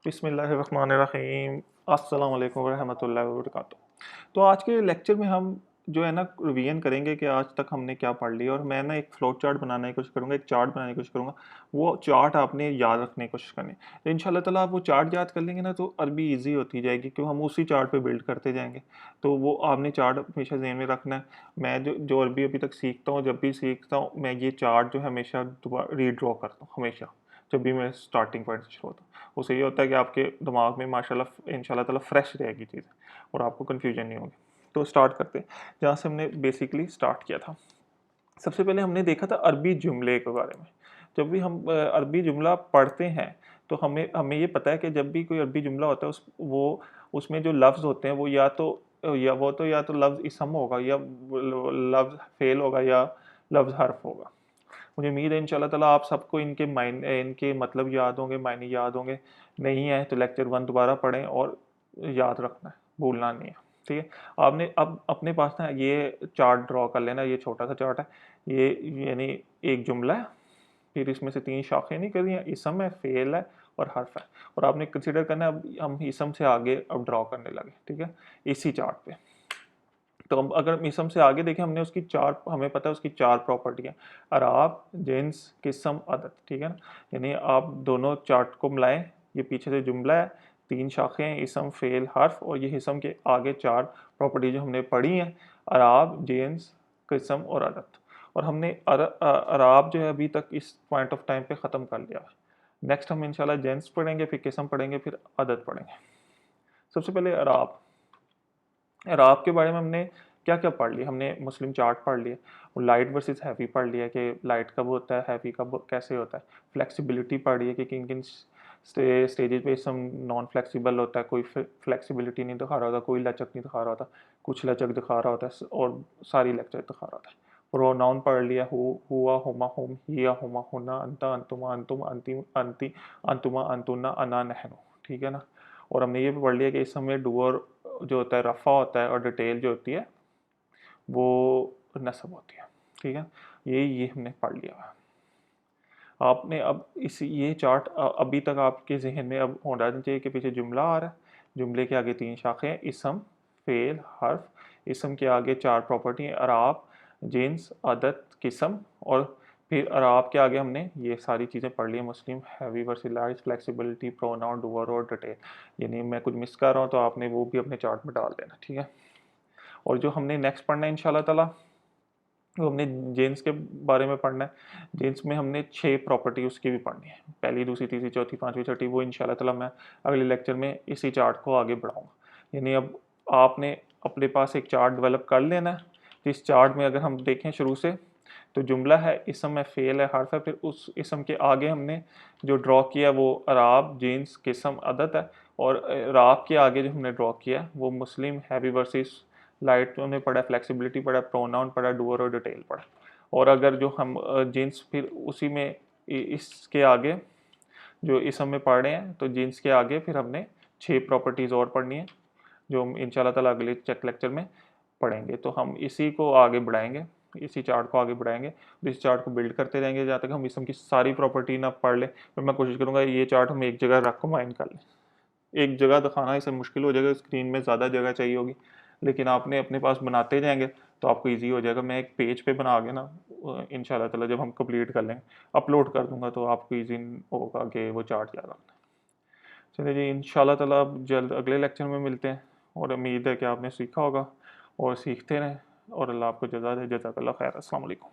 बिस्मिल्लाहिर्रहमानिर्रहीम। अस्सलाम वालेकुम वरहमतुल्लाहि वबरकातुहू। तो आज के लेक्चर में हम जो है ना रिवीजन करेंगे कि आज तक हमने क्या पढ़ लिया, और मैं ना एक फ्लो चार्ट बनाने की कोशिश करूँगा, एक चार्ट बनाने की कोशिश करूँगा। वो चार्ट आपने याद रखने की कोशिश करनी। तो इंशाल्लाह ताला आप वो चार्ट याद कर लेंगे ना तो अरबी ईजी होती जाएगी, क्यों हम उसी चार्ट पे बिल्ड करते जाएंगे। तो वो आपने चार्ट हमेशा ज़हन में रखना है। मैं जो अरबी अभी तक सीखता हूँ, जब भी सीखता हूँ मैं ये चार्ट जो है हमेशा दोबारा रीड्रॉ करता हूँ हमेशा, जब भी मैं स्टार्टिंग पॉइंट से शुरू होता हूँ। उससे ये होता है कि आपके दिमाग में माशाल्लाह इंशाल्लाह ताला फ्रेश रहेगी चीज़ें और आपको कन्फ्यूजन नहीं होगी। तो स्टार्ट करते हैं जहाँ से हमने बेसिकली स्टार्ट किया था। सबसे पहले हमने देखा था अरबी जुमले के बारे में। जब भी हम अरबी जुमला पढ़ते हैं तो हमें हमें ये पता है कि जब भी कोई अरबी जुमला होता है उसमें जो लफ्ज़ होते हैं वो या तो लफ्ज़ इसम होगा, या लफ्ज़ फ़ेल होगा, या लफ्ज़ हर्फ होगा। मुझे उम्मीद है इंशाल्लाह ताला आप सबको इनके मतलब याद होंगे, मायने याद होंगे। नहीं है तो लेक्चर 1 दोबारा पढ़ें और याद रखना है, भूलना नहीं है, ठीक है? आपने अब अपने पास ना ये चार्ट ड्रॉ कर लेना, ये छोटा-सा चार्ट है। ये यानी एक जुमला है, फिर इसमें से 3 शाखें निकली हैं, इसम है, फ़ेल है और हर्फ है। और आपने कंसीडर करना है अब हम इसम से आगे अब ड्रॉ करने लगे, ठीक है? इसी चार्ट पे। तो अब अगर हम इसम से आगे देखें, हमें पता है उसकी 4 प्रॉपर्टी हैं। अराब, जिन्स, किस्म, अदद, ठीक है ना? यानी आप दोनों चार्ट को मिलाएं, ये पीछे से जुमला है, 3 शाखें हैं, इसम, फ़ेल, हर्फ, और ये इसम के आगे 4 प्रॉपर्टी जो हमने पढ़ी हैं, अराब, जिन्स, किस्म और अदद। और हमने अराब जो है अभी तक इस पॉइंट ऑफ टाइम पे ख़त्म कर लिया है। नेक्स्ट हम इंशाल्लाह जिन्स पढ़ेंगे, फिर किस्म पढ़ेंगे, फिर अदद पढ़ेंगे। सबसे पहले अराब। राब के बारे में हमने क्या क्या पढ़ लिया? हमने मुस्लिम चार्ट पढ़ लिया, और लाइट वर्सेस हैवी पढ़ लिया कि लाइट कब होता है, हैवी कब कैसे होता है। फ्लेक्सिबिलिटी पढ़ लिया कि किन किन स्टेजेस पे सम नॉन फ्लेक्सिबल होता है, कोई फ्लेक्सिबिलिटी नहीं दिखा रहा होता, कोई लचक नहीं दिखा रहा होता, कुछ लचक दिखा रहा होता है, और सारी लचक दिखा रहा होता है। प्रोनाउन पढ़ लिया, हुआ, हुमा, हुम, हिया, हुमा, हुना, अंता, अंतुमा, अंतुम, अंति, अंति, अंतुमा, अंतुना, अना, नहनु, ठीक है ना? और हमने ये भी पढ़ लिया कि इस समय डूअर जो होता है रफ़ा होता है, और डिटेल जो होती है वो नस्ब होती है, ठीक है? ये हमने पढ़ लिया। आपने अब ये चार्ट अभी तक आपके ज़हन में अब होना चाहिए कि पीछे जुमला आ रहा है, जुमले के आगे 3 शाखें हैं, इसम, फ़ेल, हर्फ। इसम के आगे 4 प्रॉपर्टी हैं, अराब, जिन्स, अदद, किस्म, और फिर अराब के आगे हमने ये सारी चीज़ें पढ़ ली हैं, Muslim, heavy versus light, flexibility, pronoun, doer और डिटेल। यानी मैं कुछ मिस कर रहा हूँ तो आपने वो भी अपने चार्ट में डाल देना, ठीक है? और जो हमने नेक्स्ट पढ़ना है इंशाल्लाह ताला, वो हमने जेन्स के बारे में पढ़ना है। जेन्स में हमने 6 प्रॉपर्टी उसकी भी पढ़नी है। पहली, दूसरी, तीसरी, चौथी, पाँचवीं, छठी, वो इंशाल्लाह ताला मैं अगले लेक्चर में इसी चार्ट को आगे बढ़ाऊँगा। यानी अब आपने अपने पास एक चार्ट डेवलप कर लेना है। इस चार्ट में अगर हम देखें शुरू से, तो जुमला है, इसम है, फ़ेल है, हर्फ है, फिर उस इसम के आगे हमने जो ड्रॉ किया वो अराब, जिन्स, किस्म, अदद है, और राब के आगे जो हमने ड्रॉ किया वो मुस्लिम, हैवी वर्सेस लाइट हमने पढ़ा, फ्लेक्सिबिलिटी पढ़ा, प्रोनाउन पढ़ा, डूअर और डिटेल पढ़ा। और अगर जो हम जीन्स फिर उसी में इसके आगे जो इस हम में पढ़ रहे हैं, तो जीन्स के आगे फिर हमने 6 प्रॉपर्टीज़ और पढ़नी है, जो हम इंशाल्लाह ताला अगले चेक लेक्चर में पढ़ेंगे। तो हम इसी को आगे बढ़ाएंगे, इसी चार्ट को आगे बढ़ाएंगे, तो इस चार्ट को बिल्ड करते रहेंगे जहाँ तक हम इसम की सारी प्रॉपर्टी ना पढ़ लें। फिर मैं कोशिश करूँगा ये चार्ट हम एक जगह रख कंबाइन कर लें। एक जगह दिखाना इसे मुश्किल हो जाएगा, स्क्रीन में ज़्यादा जगह चाहिए होगी, लेकिन आपने अपने पास बनाते जाएंगे तो आपको इजी हो जाएगा। मैं एक पेज पे बना के ना इंशाल्लाह ताला जब हम कंप्लीट कर लेंगे अपलोड कर दूंगा, तो आपको इजी होगा कि वो चार्ट याद रखना। चलिए जी, इंशाल्लाह ताला अब जल्द अगले लेक्चर में मिलते हैं, और उम्मीद है कि आपने सीखा होगा और सीखते रहें, और अल्लाह आपको जज़ा दे। जज़ाकल्लाह खैर। अस्सलाम वालेकुम।